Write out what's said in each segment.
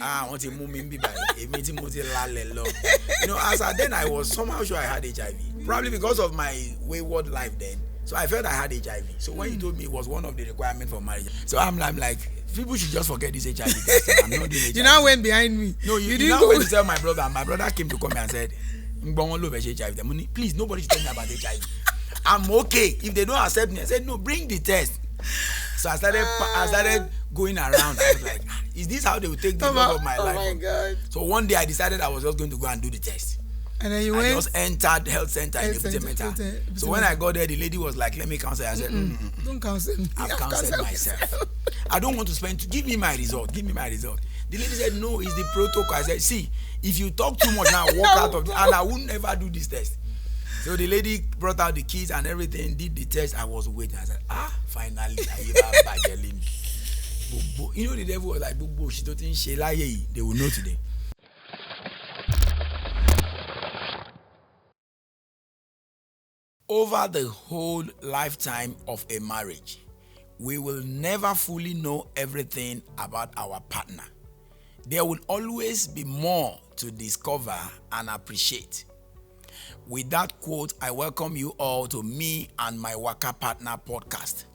I want to move me by a meeting You know, as then I was somehow sure I had HIV. Probably because of my wayward life then. So I felt I had HIV. So when he told me it was one of the requirements for marriage, so I'm like, people should just forget this HIV test. I'm not doing HIV. You now went behind me. No, you didn't now went to tell my brother. My brother came to come and said, HIV. Please, nobody should tell me about HIV. I'm okay. If they don't accept me, I said, no, bring the test. So I started going around. I was like, is this how they will take the love of my life? Oh my God. So one day I decided I was just going to go and do the test. And then I just entered health center in the So when I got there, the lady was like, let me counsel. I said, don't counsel me. I've counseled myself. I don't want to spend, give me my result. The lady said, no, it's the protocol. I said, see, if you talk too much now, walk out of it, and I would never do this test. So the lady brought out the keys and everything, did the test. I was waiting. I said, finally, you know, the devil was like, they will know today. Over the whole lifetime of a marriage, we will never fully know everything about our partner. There will always be more to discover and appreciate. With that quote, I welcome you all to Me and My Waka Partner podcast.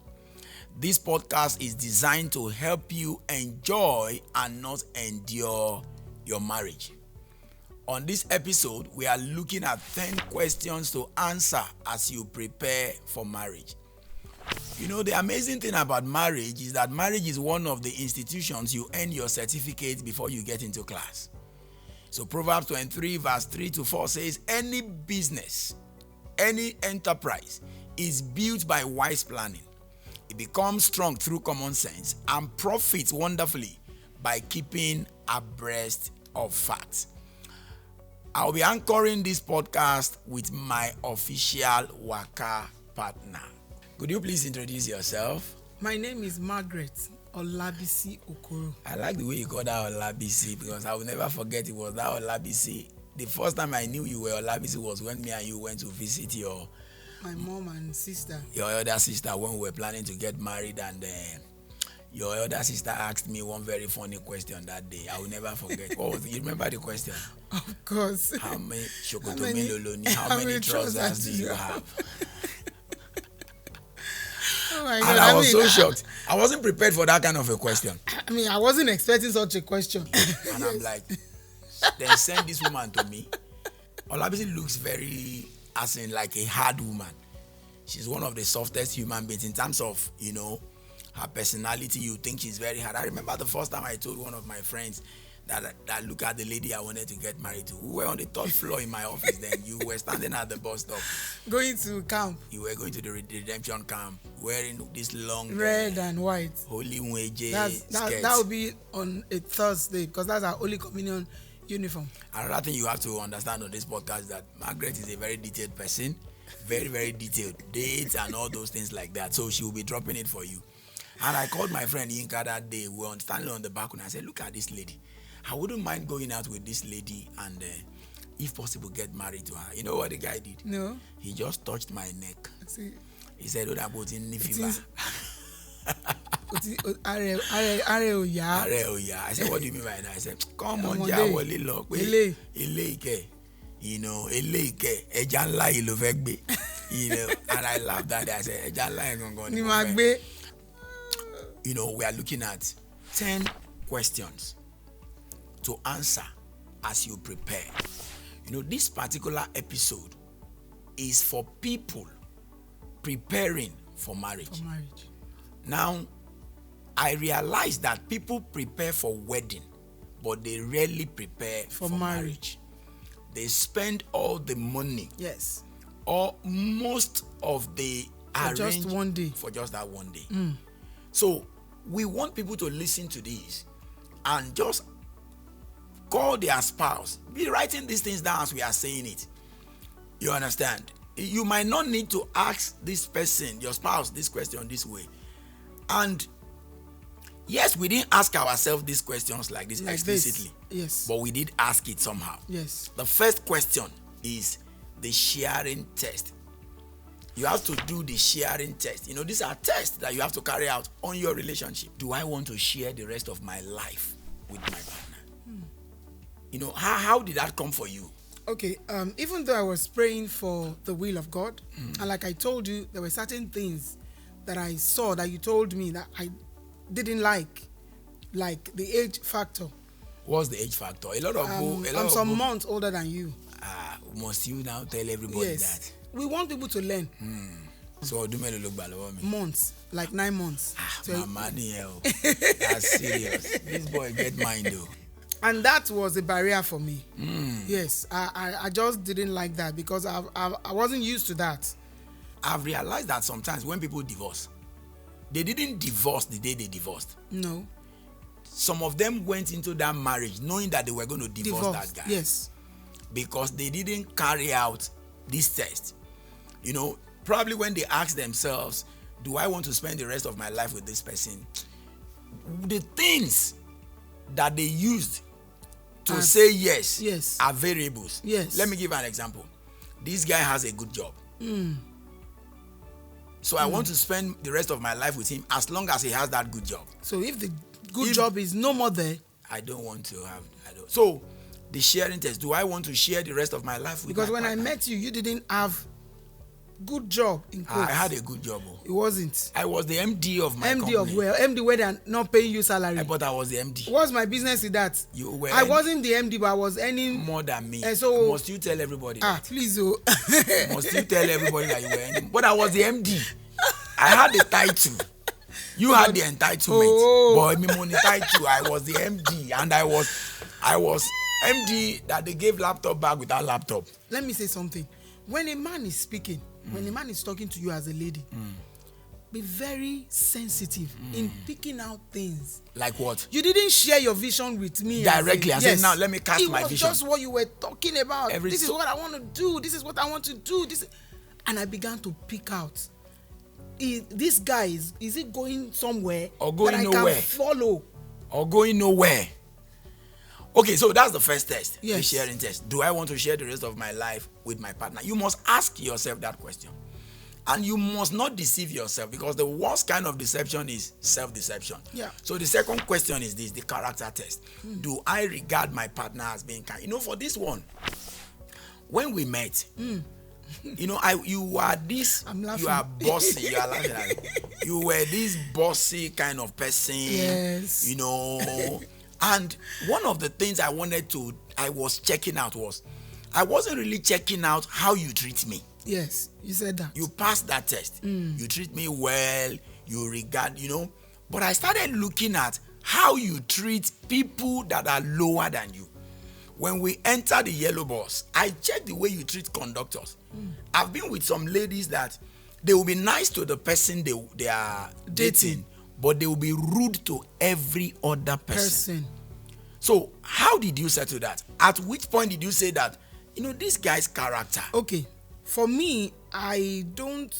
This podcast is designed to help you enjoy and not endure your marriage. On this episode, we are looking at 10 questions to answer as you prepare for marriage. You know, the amazing thing about marriage is that marriage is one of the institutions you earn your certificate before you get into class. So Proverbs 23 verse 3-4 says, any business, any enterprise is built by wise planning. It becomes strong through common sense and profits wonderfully by keeping abreast of facts. I'll be anchoring this podcast with my official Waka partner. Could you please introduce yourself? My name is Margaret Olabisi Okoro. I like the way you called that Olabisi because I will never forget it was that Olabisi. The first time I knew you were Olabisi was when me and you went to visit my mom and sister. Your elder sister when we were planning to get married, and your elder sister asked me one very funny question that day. I will never forget. What was it? You remember the question? Of course. How many trousers do you have? Oh my God. And I was so shocked. I wasn't prepared for that kind of a question. I mean, I wasn't expecting such a question. And I'm like, then send this woman to me. Olabisi looks very, as in like a hard woman. She's one of the softest human beings in terms of, you know, her personality. You think she's very hard. I remember the first time I told one of my friends that look at the lady I wanted to get married to. We were on the third floor in my office then. You were standing at the bus stop. Going to camp. You were going to the redemption camp, wearing this long red and white Holy Mweje that will be on a Thursday because that's our Holy Communion uniform. Another thing you have to understand on this podcast is that Margaret is a very detailed person. Very, very detailed. Dates and all those things like that. So she will be dropping it for you. And I called my friend Yinka that day. We were standing on the balcony. I said, look at this lady. I wouldn't mind going out with this lady and, if possible, get married to her. You know what the guy did? No. He just touched my neck. See. He said, "Oh, that was in fever." I said, "What do you mean by that?" I said, "Come on, Jawole lo pe eleke, you know, eleke eja nla yi lo fe gbe." You know, and I laughed that day. I said, "Eja nla gangan ni mo fe." You know, we are looking at 10 questions to answer as you prepare. You know, this particular episode is for people preparing for marriage. Now, I realize that people prepare for wedding, but they rarely prepare for marriage. They spend all the money. Yes. Or most of the for just one day. For just that one day. So, we want people to listen to this and just call their spouse. Be writing these things down as we are saying it. You understand? You might not need to ask this person, your spouse, this question this way. And yes, we didn't ask ourselves these questions like this explicitly. Yes. But we did ask it somehow. Yes. The first question is the sharing test. You have to do the sharing test. You know, these are tests that you have to carry out on your relationship. Do I want to share the rest of my life with my partner? How did that come for you? Okay, even though I was praying for the will of God, and like I told you, there were certain things that I saw that you told me that I didn't like the age factor. What's the age factor? I'm some months older than you. Must you now tell everybody Yes. that? We want people to learn. So do me look bad about me. Months, like 9 months. My money, that's serious. This boy get mine though. And that was a barrier for me. Yes, I just didn't like that because I wasn't used to that. I've realized that sometimes when people divorce, they didn't divorce the day they divorced. No. Some of them went into that marriage knowing that they were going to divorce that guy. Yes. Because they didn't carry out this test. Probably when they ask themselves, do I want to spend the rest of my life with this person? The things that they used to say yes are variables. Yes. Let me give an example. This guy has a good job. So I want to spend the rest of my life with him as long as he has that good job. So if the good job is no more there, I don't want to have. So the sharing test. Do I want to share the rest of my life with? Because when partner? I met you, you didn't have good job in quotes. I had a good job. It wasn't. I was the MD of my company. MD of where? MD where they are not paying you salary. But I was the MD. What's my business with that? You were. I wasn't the MD, but I was earning more than me. And so must you tell everybody that? Please, oh. Must you tell everybody that you were earning? But I was the MD. I had the title. You had the entitlement. But me money title. I was the MD, and I was MD that they gave laptop back without laptop. Let me say something. When a man is speaking, when a man is talking to you as a lady, be very sensitive in picking out things. Like what? You didn't share your vision with me directly. I said, now let me cast my vision. It was just what you were talking about. This is what I want to do. This is what I want to do. And I began to pick out. This guy is it going somewhere or going that nowhere? I can follow or going nowhere? Okay, so that's the first test. Yes. The sharing test. Do I want to share the rest of my life with my partner? You must ask yourself that question. And you must not deceive yourself, because the worst kind of deception is self-deception. Yeah. So the second question is this, the character test. Do I regard my partner as being kind? For this one, when we met, you are this, I'm laughing. you are bossy, you are laughing at me. You were this bossy kind of person. Yes. And one of the things I was checking out was, I wasn't really checking out how you treat me. Yes, you said that. You passed that test. You treat me well, you regard, But I started looking at how you treat people that are lower than you. When we enter the yellow bus, I check the way you treat conductors. I've been with some ladies that they will be nice to the person they are dating, but they will be rude to every other person. So how did you settle that? At which point did you say that, this guy's character? Okay, for me, I don't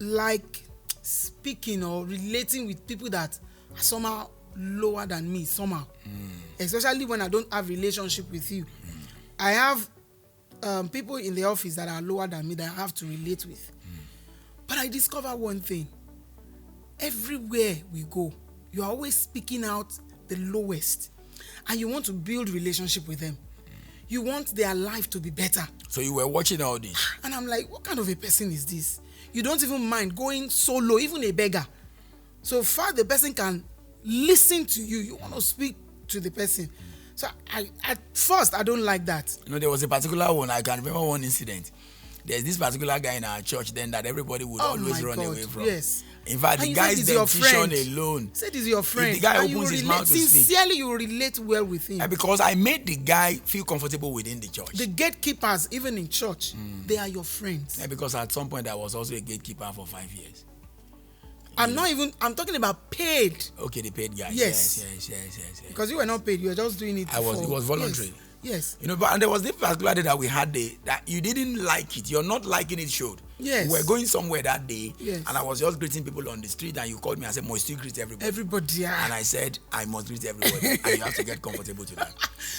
like speaking or relating with people that are somehow lower than me, somehow. Especially when I don't have relationship with you. I have people in the office that are lower than me that I have to relate with. But I discover one thing. Everywhere we go, you are always speaking out the lowest. And you want to build relationship with them. You want their life to be better. So you were watching all this. And I'm like, what kind of a person is this? You don't even mind going solo, even a beggar. So far the person can listen to you. You want to speak to the person. So at first, I don't like that. There was a particular one. I can remember one incident. There's this particular guy in our church then that everybody would always run away from. Yes. In fact, the guy's dentition alone. Said he's your friend. If the guy opens his mouth to speak. Sincerely, you relate well with him. Because I made the guy feel comfortable within the church. The gatekeepers, even in church, they are your friends. Because at some point I was also a gatekeeper for 5 years. I'm talking about paid. Okay, the paid guy. Yes. Because you were not paid, you were just doing it. It was voluntary. Yes. But and there was this particular day that we had that you didn't like it. You're not liking it showed. Yes. We were going somewhere that day. Yes. And I was just greeting people on the street, and you called me and said, must you greet everybody? Everybody, yeah. And I said, I must greet everybody. And you have to get comfortable to that.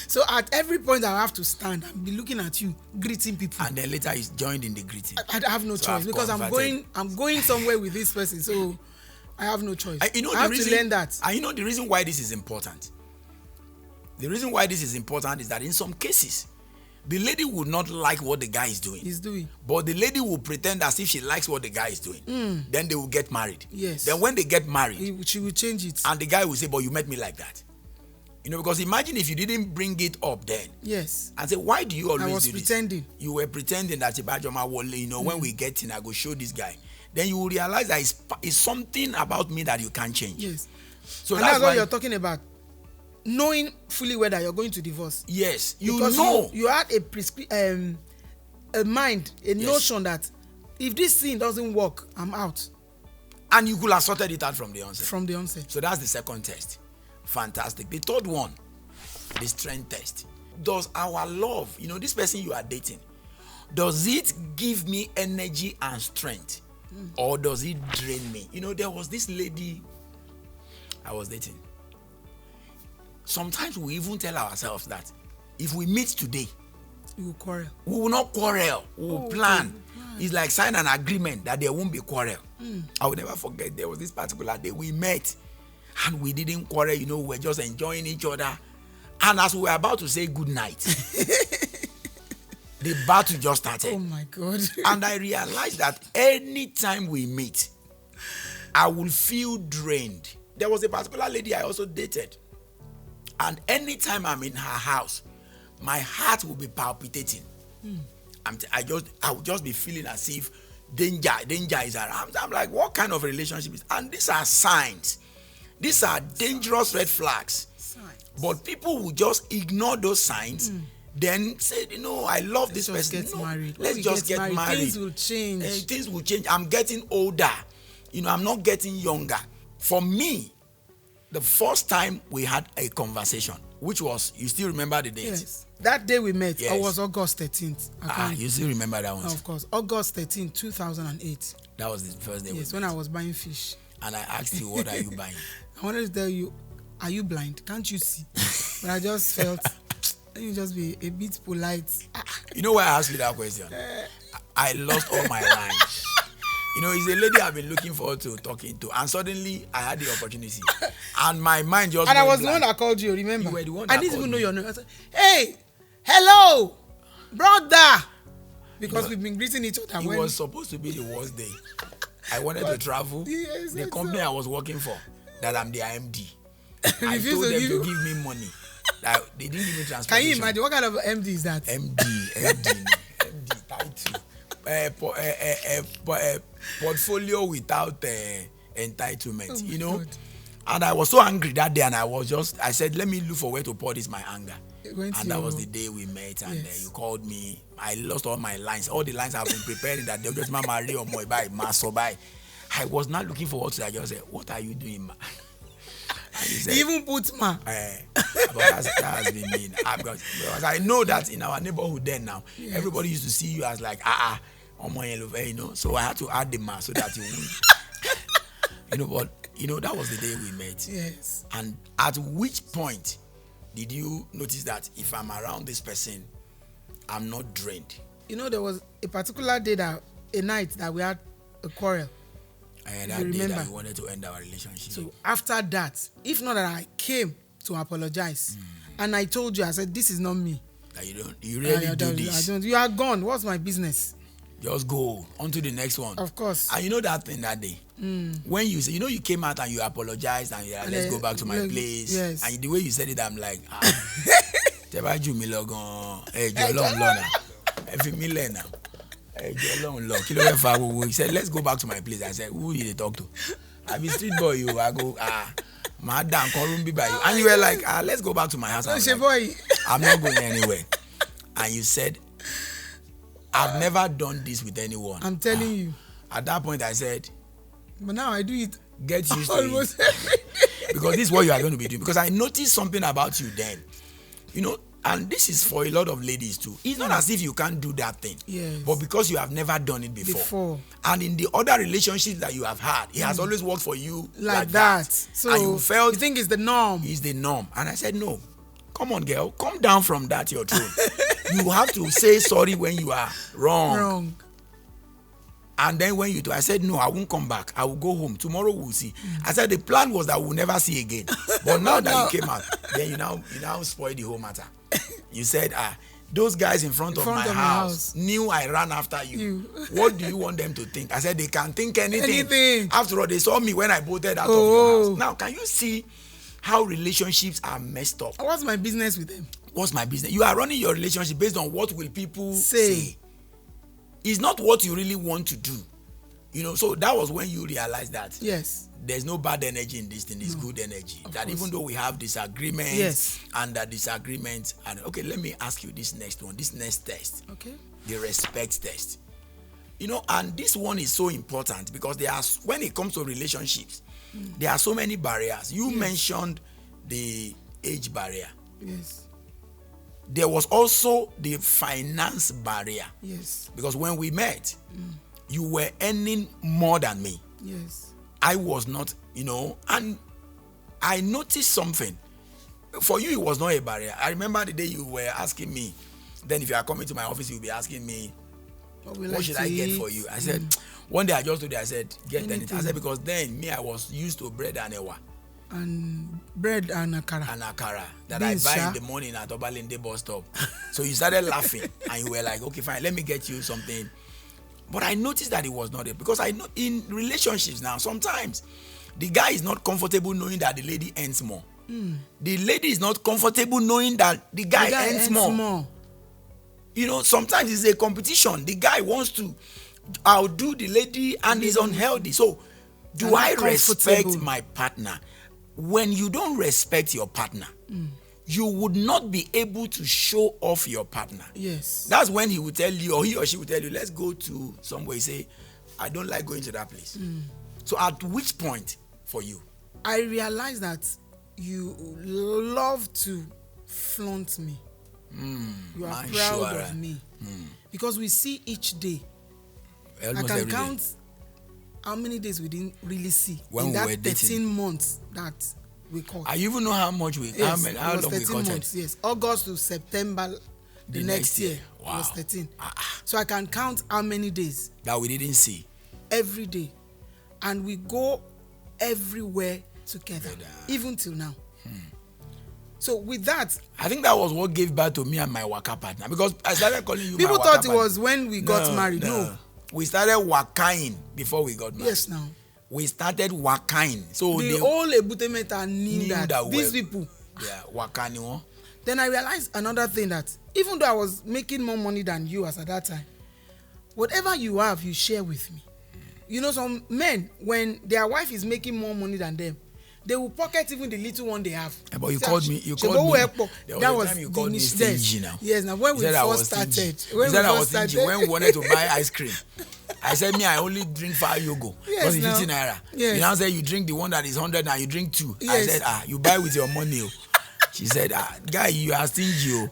So at every point I have to stand and be looking at you, greeting people. And then later he's joined in the greeting. I have no choice because I'm going somewhere with this person. So I have no choice. I have to learn that. And the reason why this is important. The reason why this is important is that in some cases, the lady would not like what the guy is doing. He's doing. But the lady will pretend as if she likes what the guy is doing. Then they will get married. Yes. Then when they get married, She will change it. and the guy will say, but you met me like that. You know, because imagine if you didn't bring it up then. Yes. And say, why do you always I was do pretending. this? You were pretending that Ibajoma Wole, you know, when we get in, I go show this guy. Then you will realize that it's something about me that you can't change. Yes. So And that's what you're talking about. Knowing fully whether you're going to divorce. Yes, Because know. you had a mind, a notion that if this thing doesn't work, I'm out. And you could have sorted it out from the onset. From the onset. So that's the second test. Fantastic. The third one, the strength test. Does our love, you know, this person you are dating, does it give me energy and strength? Or does it drain me? You know, there was this lady I was dating. Sometimes we even tell ourselves that if we meet today, You will quarrel. we will not quarrel. We will plan. It's like sign an agreement that there won't be quarrel. I will never forget, there was this particular day we met and we didn't quarrel. You know, we were just enjoying each other. And as we were about to say good night, the battle just started. Oh my God. And I realized that anytime we meet, I will feel drained. There was a particular lady I also dated. And anytime I'm in her house, my heart will be palpitating. I will just be feeling as if danger is around. I'm like, what kind of relationship is? And these are signs. These are dangerous red flags. But people will just ignore those signs. Then say, you know, I love this person. Let's just get married. Things will change. Things will change. I'm getting older. You know, I'm not getting younger. For me, the first time we had a conversation, which was, you still remember the date? Yes. That day we met, Yes. it was August 13th. You still remember that one? Of course. August 13th, 2008. That was the first day. Yes, when I was buying fish. And I asked you, what are you buying? I wanted to tell you, are you blind? Can't you see? But I just felt, let me just be a bit polite. You know why I asked you that question? I lost all my lines. You know, it's a lady I've been looking forward to talking to, and suddenly I had the opportunity, and my mind just. And I was blank. the one that called you. Remember? You were the one I that didn't called even know me. your name. I said, "Hey, hello, brother," because we've been greeting each other. It was supposed to be the worst day. I wanted to travel. Yes, The company I was working for, that I'm the MD. I Refused told to them give to you- give me money. That they didn't give me transportation. Can you imagine what kind of MD is that? MD title. Portfolio without entitlement, you know. God. And I was so angry that day, and I said, let me look for where to pour this my anger. Went And to that your- was the day we met, and Yes. you called me. I lost all my lines. All the lines I've been preparing that they'll just marry or my by maso by. I was not looking forward to that. I just said, what are you doing, man? And he said, He even put ma. but that has been mean. Because I know that in our neighborhood then now, everybody used to see you as like, you know. So I had to add the man so that you wouldn't. You know, but you know, that was the day we met. Yes. And at which point did you notice that if I'm around this person, I'm not drained? You know, there was a particular day a night that we had a quarrel. And You that day remember? that we wanted to end our relationship. So after that, if not that I came to apologize, and I told you, I said, this is not me. That you really do this. I don't. You are gone. What's my business? Just go on to the next one. Of course. And you know that thing that day? When you say, you know, you came out and you apologized and you're like, let's go back to my place. Yes. And the way you said it, I'm like, Tebaju mi logan, Jolong Lona, every millionaire. Jolong Lon, Kilo Fa. He said, let's go back to my place. I said, who did they talk to? I be street boy, you. I go, Madam, Korumbi by you. And you were like, let's go back to my house. I was like, boy. I'm not going anywhere. And you said, I've never done this with anyone. I'm telling you. At that point, I said, But now I do it get used to almost it. every day. Because this is what you are going to be doing. Because I noticed something about you then. You know, and this is for a lot of ladies too. It's not as if you can't do that thing. Yes. But because you have never done it before. And in the other relationships that you have had, it has always worked for you Like that. So and you felt you think it's the norm. it's the norm. And I said, no. Come on, girl. Come down from that, your throne. You have to say sorry when you are wrong. And then when you do, I said, no, I won't come back. I will go home. Tomorrow we'll see. I said, the plan was that we'll never see again. But now that you came out, then you now spoil the whole matter. You said, those guys in front of my house knew I ran after you. What do you want them to think? I said, they can think anything. After all, they saw me when I bolted out of your house. Now, can you see how relationships are messed up? What's my business with them? What's my business? You are running your relationship based on what will people say. It's not what you really want to do. So that was when you realized that there's no bad energy in this thing, it's good energy. That course. Even though we have disagreements and that disagreements, and okay, let me ask you this next one, this next test. Okay. The respect test. And this one is so important because when it comes to relationships, there are so many barriers. You mentioned the age barrier. Yes. There was also the finance barrier. Yes. Because when we met, you were earning more than me. Yes. I was not, and I noticed something. For you, it was not a barrier. I remember the day you were asking me, then if you are coming to my office, you'll be asking me, what should I get for you? I said, one day I just told you, I said, get anything. I said, because then I was used to bread and ewa. And bread and akara. That I buy in the morning at Obalende bus stop. So you started laughing and you were like, okay, fine, let me get you something. But I noticed that it was not there because I know in relationships now, sometimes the guy is not comfortable knowing that the lady earns more. The lady is not comfortable knowing that the guy earns more. Sometimes it's a competition. The guy wants to outdo the lady and is unhealthy. So do I respect my partner? When you don't respect your partner, you would not be able to show off your partner. Yes. That's when he will tell you, or he or she will tell you, let's go to somewhere. You say, I don't like going to that place. So at which point for you? I realize that you love to flaunt me. You are proud of me. Because we see each day. Almost I can count how many days we didn't really see when in we that were 13 dating. Months that we caught. I even know how much how long we caught months, yes. August to September the next year. Wow. It was 13. So I can count how many days that we didn't see. Every day. And we go everywhere together, even till now. So with that, I think that was what gave birth to me and my Waka partner, because I started calling you people my Waka thought it was when we got married. No. We started wakaing before we got married. Yes, now. We started wakaing. So the whole Ebutemeta knew that these people. Yeah, wakani. Then I realized another thing, that even though I was making more money than you as at that time, whatever you have, you share with me. Some men, when their wife is making more money than them, they will pocket even the little one they have. Yeah, but you called me. That was time you called me stingy now. Yes, now when we first started. I was stingy when we wanted to buy ice cream. I said, I only drink 5 yogo. Because it's 50 naira. Yes. You now say you drink the one that is 100 and you drink 2. Yes. I said, you buy with your money. She said, guy, you are stingy.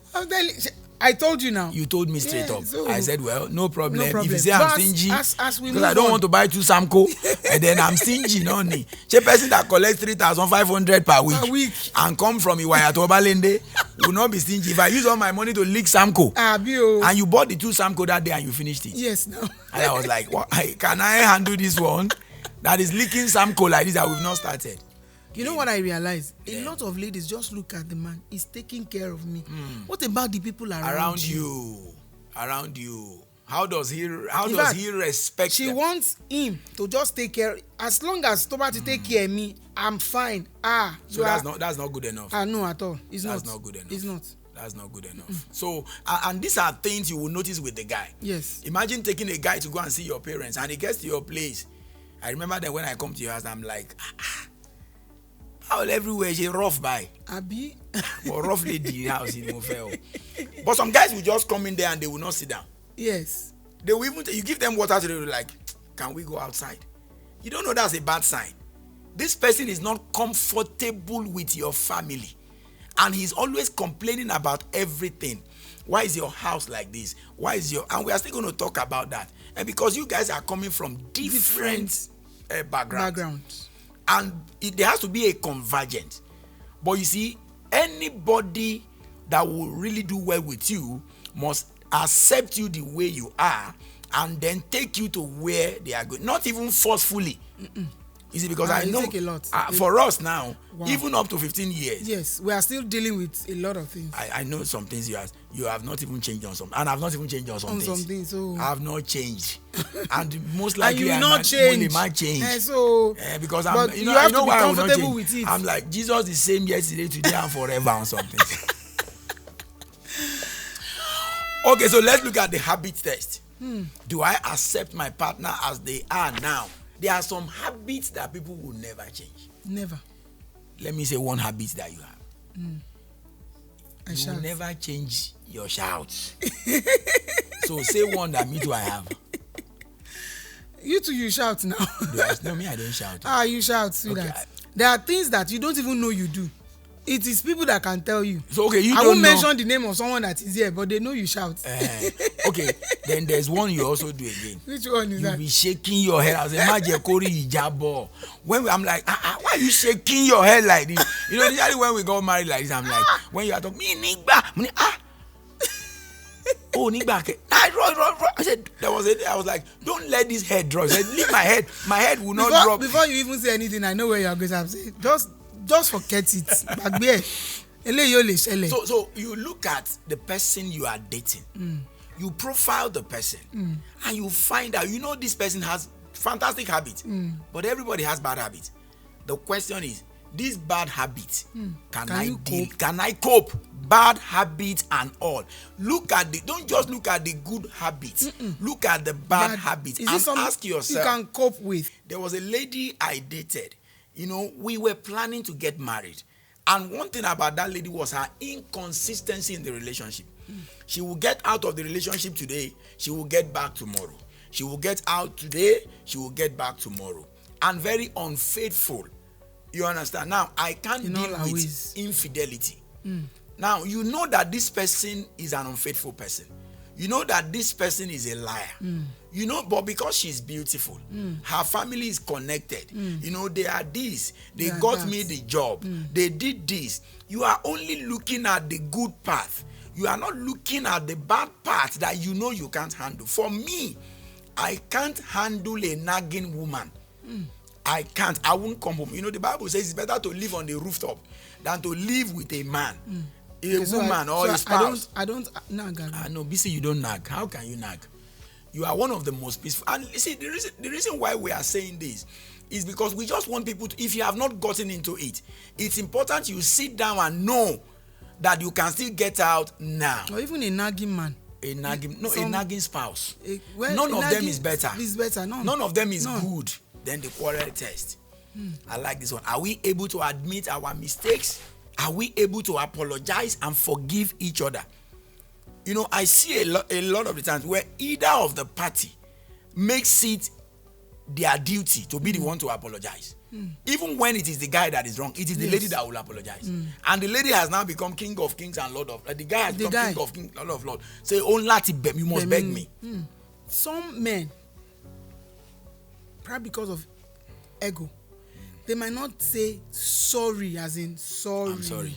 I told you now. You told me straight up. So I said, well, no problem. If you say but I'm stingy, because I don't want to buy 2 Samco, and then I'm stingy, no need. The person that collects 3,500 per week and come from Iwaya to Obalende will not be stingy. If I use all my money to lick Samco, and you bought the 2 Samco that day and you finished it. Yes, no. And I was like, can I handle this one? That is licking Samco like this that we've not started. You know what I realized? A lot of ladies just look at the man. He's taking care of me. What about the people around you? Around you. How does he respect She them? wants him to just take care. As long as Tobati take care of me, I'm fine. So that's not good enough. No, at all. That's not good enough. It's not. That's not good enough. So, and these are things you will notice with the guy. Yes. Imagine taking a guy to go and see your parents, and he gets to your place. I remember that when I come to your house, I'm like, all everywhere she rough by. Abi. Or rough lady house in Mofeo. But some guys will just come in there and they will not sit down. Yes. They will even you give them water to them, like, can we go outside? You don't know that's a bad sign. This person is not comfortable with your family. And he's always complaining about everything. Why is your house like this? And we are still going to talk about that. And because you guys are coming from different backgrounds. And there has to be a convergence. But you see, anybody that will really do well with you must accept you the way you are and then take you to where they are going. Not even forcefully. You see, because I know take a lot. For us now, even up to 15 years. Yes, we are still dealing with a lot of things. I know some things you have not even changed on some, and I've not even changed on some things. So I have not changed, and most likely and you I not change. Might change. Because I'm, you have to be comfortable with it. I'm like Jesus the same yesterday, today, and forever on something. Okay, so let's look at the habit test. Do I accept my partner as they are now? There are some habits that people will never change. Never. Let me say one habit that you have. You will never change your shouts. So say one that me too I have. You too, you shout now. No, me I don't shout. You shout, sweetheart. Okay, there are things that you don't even know you do. It is people that can tell you. So okay, I won't mention the name of someone that is here, but they know you shout. Okay, then there's one you also do again. Which one is that? You be shaking your head. I say, "Ijabo." When I'm like, why are you shaking your head like this? You know, usually when we got married like this, I'm like, when you are talking, me nigba, oh nigba, I said I was like, don't let this head drop. I said, leave my head. My head will not drop. Before you even say anything, I know where you are going to say. Just forget it. So you look at the person you are dating, you profile the person, and you find out, this person has fantastic habits, but everybody has bad habits. The question is, this bad habit, can I cope? Bad habits and all. Don't just look at the good habits. Look at the bad habits and ask yourself. You can cope with. There was a lady I dated. We were planning to get married. And one thing about that lady was her inconsistency in the relationship. She will get out of the relationship today, she will get back tomorrow. She will get out today, she will get back tomorrow. And very unfaithful. You understand? Now, I can't deal with infidelity. Now, you know that this person is an unfaithful person. You know that this person is a liar. But because she's beautiful, her family is connected. They are this. They got me the job. They did this. You are only looking at the good path. You are not looking at the bad part that you can't handle. For me, I can't handle a nagging woman. I can't. I won't come home. The Bible says it's better to live on the rooftop than to live with a man. A woman or a spouse. I don't nag. No, BC, you don't nag. How can you nag? You are one of the most peaceful. And you see, the reason why we are saying this is because we just want people to, if you have not gotten into it, it's important you sit down and know that you can still get out now. Or even a nagging man. A nagging spouse. None of them is better. Is better. None of them is good. Then the quarrel test. I like this one. Are we able to admit our mistakes? Are we able to apologize and forgive each other? I see a lot of the times where either of the party makes it their duty to be the one to apologize. Even when it is the guy that is wrong, it is the lady that will apologize. And the lady has now become king of kings and lord of... The guy has become king of kings, lord of lords. Say, oh, you must beg me. Some men, perhaps because of ego, they might not say sorry as in sorry. I'm sorry.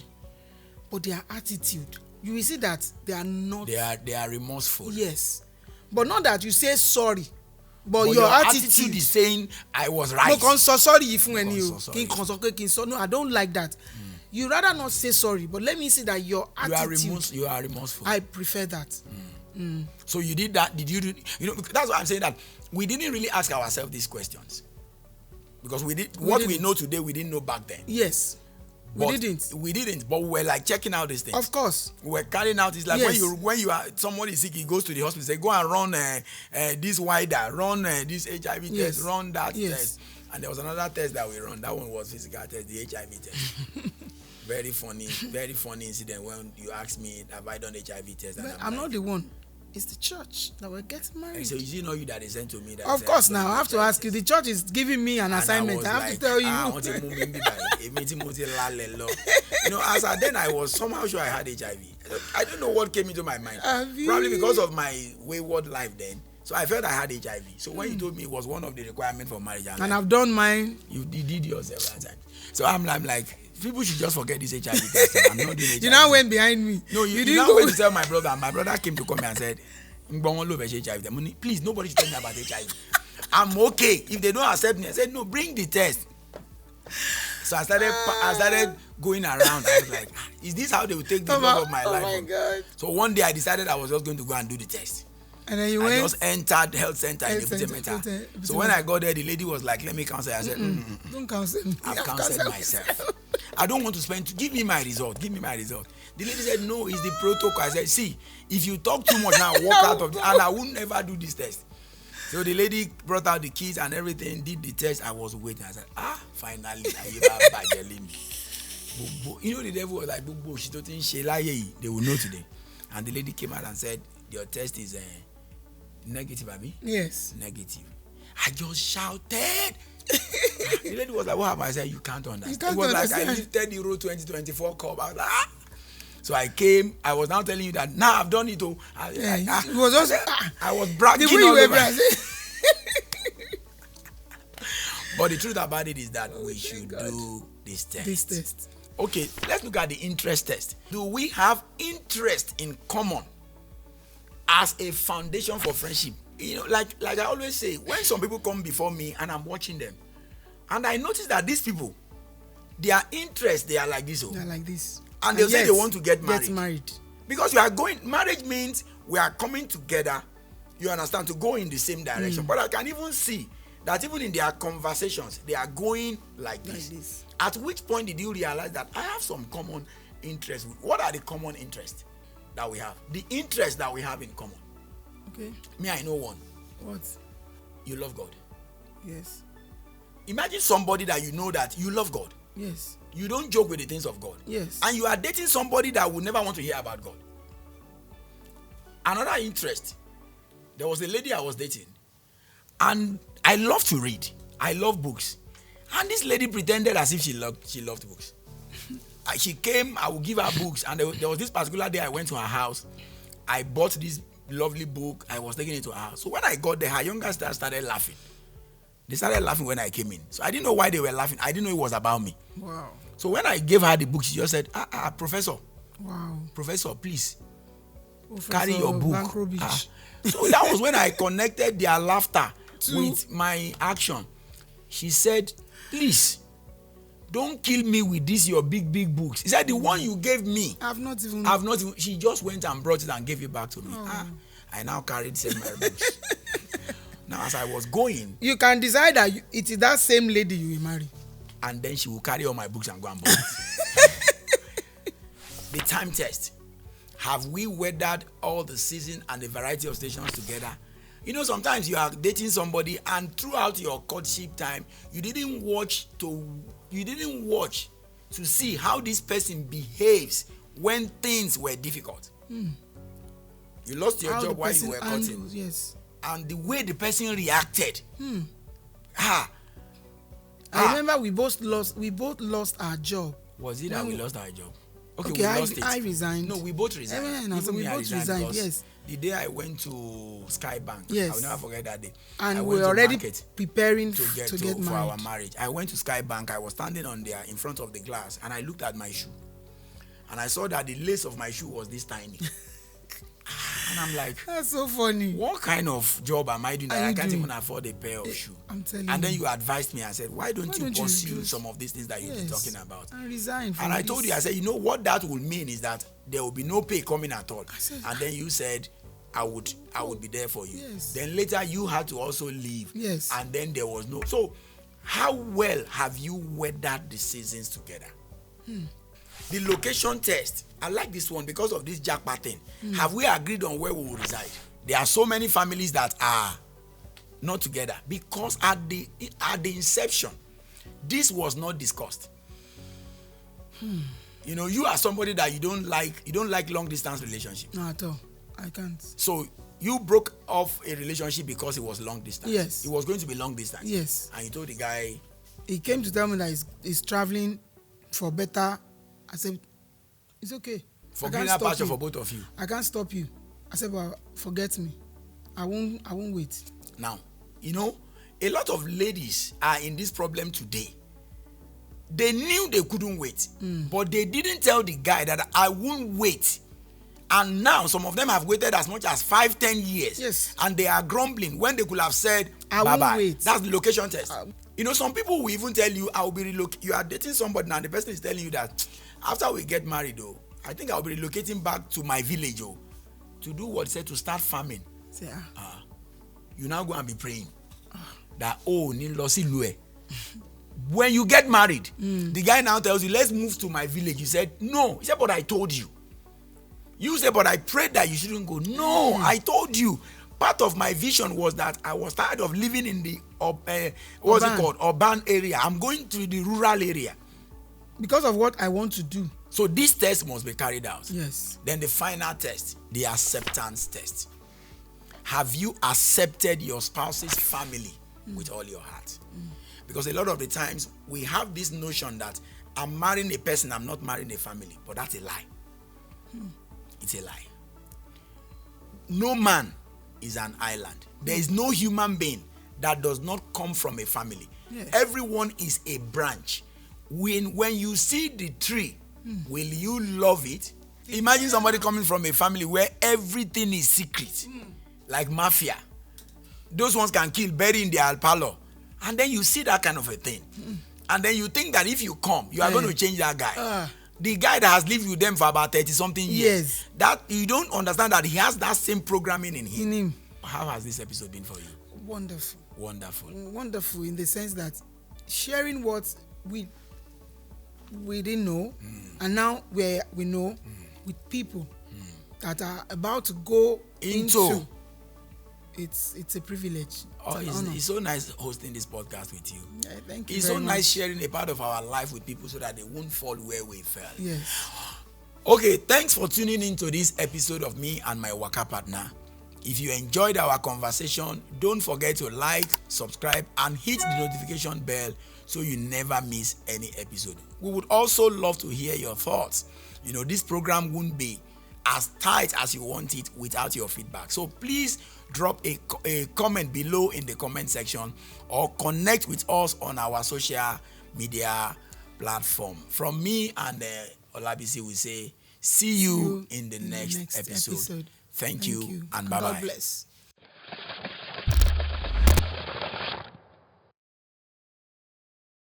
But their attitude, you will see that they are not... They are remorseful. Yes. But not that you say sorry. But your attitude is saying, I was right. No, sorry if you no, I don't like that. You rather not say sorry, but let me see that your attitude... You are remorseful. I prefer that. So you did that. Did you do... that's why I'm saying that we didn't really ask ourselves these questions. Because we know today, we didn't know back then. Yes. We didn't, but we were like checking out these things. Of course. We were carrying out, it's like when you are, somebody is sick, he goes to the hospital, say, go and run this wider, run this HIV test, run that test. And there was another test that we run. That one was physical test, the HIV test. Very funny incident when you asked me, have I done HIV test? And I'm not the one. It's the church that we're getting married. So you know that they sent to me. That of course, now I have to ask you. The church is giving me an assignment. I have to tell you. Then I was somehow sure I had HIV. I don't know what came into my mind. Probably because of my wayward life then. So I felt I had HIV. So when you told me it was one of the requirements for marriage, and I've done mine. You did yours several times. So I'm like, people should just forget this HIV test. I'm not doing HIV. You now went behind me. No, you now went to tell my brother. And my brother came to come and said, Please, nobody should tell me about HIV. I'm okay. If they don't accept me, I said, no, bring the test. So I started going around. I was like, is this how they will take the love of my life? Oh my God. So one day I decided I was just going to go and do the test. And then you I went? just entered health center in Ebute. So when I got there, the lady was like, let me counsel. I said, don't counsel me. I've counseled myself. I don't want to spend, give me my result. Give me my result. The lady said, no, it's the protocol. I said, see, if you talk too much now, walk out of it, and I would never do this test. So the lady brought out the keys and everything, did the test. I was waiting. I said, finally, you know, the devil was like, they will know today. And the lady came out and said, your test is negative, Abi? Yes. Negative. I just shouted. The lady was like, what happened? I said, you can't understand. It was understand. like I lifted the road 2024 cup. I was like, So I came. I was now telling you that now I've done it. It was just I was bragging. The way you were But the truth about it is that we should do this test. Okay, let's look at the interest test. Do we have interest in common as a foundation for friendship? You know, like I always say, when some people come before me and I'm watching them, and I notice that these people, their interests, they are like this. They're like this. And they'll say they want to get married. Get married. Because you are going, marriage means we are coming together, you understand, to go in the same direction. But I can even see that even in their conversations, they are going like this. At which point did you realize that I have some common interests? What are the common interests that we have? The interests that we have in common. Okay. Me, I know one. What? You love God. Yes. Imagine somebody that you know that you love God. Yes. You don't joke with the things of God. Yes. And you are dating somebody that will never want to hear about God. Another interest. There was a lady I was dating. And I love to read. I love books. And this lady pretended as if she loved books. She came, I would give her books. And there was this particular day I went to her house. I bought this lovely book. I was taking it to her house. So when I got there, her younger sister started laughing. They started laughing when I came in. So I didn't know why they were laughing. I didn't know it was about me. Wow. So when I gave her the book, she just said, Professor. Wow. Professor, please. Professor, carry your book. So that was when I connected their laughter with my action. She said, please, don't kill me with this your big books. He said, the one you gave me. I've not even. She just went and brought it and gave it back to me. I now carried several books. Now, as I was going, you can decide that it is that same lady you will marry, and then she will carry all my books and go and buy it. The time test. Have we weathered all the season and the variety of stations together? You know, sometimes you are dating somebody, and throughout your courtship time, you didn't watch to see how this person behaves when things were difficult. You lost your job while you were courting. Yes. And the way the person reacted. I remember we both lost our job. Was it that we lost our job? Okay, we lost it. I resigned. No, we both resigned. We both resigned, yes. The day I went to Skybank, yes. I will never forget that day. And we were already preparing to get married. For our marriage. I went to Skybank. I was standing on there in front of the glass, and I looked at my shoe. And I saw that the lace of my shoe was this tiny. And I'm like, that's so funny. What kind of job am I doing that I can't even afford a pair of shoes? I'm telling you. And then you advised me and said, why don't you pursue some of these things that you've been talking about? And resign. And I told you, I said, you know what that will mean is that there will be no pay coming at all. And then you said, I would be there for you. Yes. Then later you had to also leave. Yes. And then there was no. So how well have you weathered the seasons together? The location test. I like this one because of this jackpot thing. Have we agreed on where we will reside? There are so many families that are not together because at the inception, this was not discussed. You know, you are somebody that you don't like long distance relationship. No, at all. I can't. So you broke off a relationship because it was long distance. Yes. It was going to be long distance. Yes. And you told the guy. He came to tell me that he's traveling for better. I said, it's okay. For greener pasture for both of you. I can't stop you. I said, well, forget me. I won't wait. Now, you know, a lot of ladies are in this problem today. They knew they couldn't wait, but they didn't tell the guy that I won't wait And now some of them have waited as much as 5-10 years. Yes. And they are grumbling when they could have said, I bye-bye. won't wait. That's the location test. You know, some people will even tell you, I'll be relocating. You are dating somebody now, and the person is telling you that after we get married, though, I think I'll be relocating back to my village, oh, to do what? Said to start farming. You now go and be praying that, oh, when you get married, the guy now tells you, let's move to my village. You said, no. He said, but I told you. You said, but I prayed that you shouldn't go. No, I told you. Part of my vision was that I was tired of living in the urban area. I'm going to the rural area. Because of what I want to do. So this test must be carried out. Yes. Then the final test, the acceptance test. Have you accepted your spouse's family with all your heart? Because a lot of the times we have this notion that I'm marrying a person, I'm not marrying a family. But that's a lie. It's a lie. No man is an island. There is no human being that does not come from a family. Yes. Everyone is a branch. When you see the tree, will you love it? Imagine somebody coming from a family where everything is secret, like mafia. Those ones can kill, bury in their parlor. And then you see that kind of a thing. And then you think that if you come, you are going to change that guy. The guy that has lived with them for about 30-something years. Yes. That you don't understand that he has that same programming in him. How has this episode been for you? Wonderful. Wonderful. Wonderful in the sense that sharing what we didn't know, and now we know with people that are about to go into. It's a privilege. It's so nice hosting this podcast with you. Yeah, thank you. It's very so much. nice sharing a part of our life with people so that they won't fall where we fell. Yes. Okay, thanks for tuning into this episode of Me and My Waka Partner. If you enjoyed our conversation, don't forget to like, subscribe, and hit the notification bell so you never miss any episode. We would also love to hear your thoughts. You know, this program wouldn't be as tight as you want it without your feedback. So please drop a comment below in the comment section or connect with us on our social media platform. From me and Olabisi, we say, see you in the next episode. Thank you and bye-bye. God bless.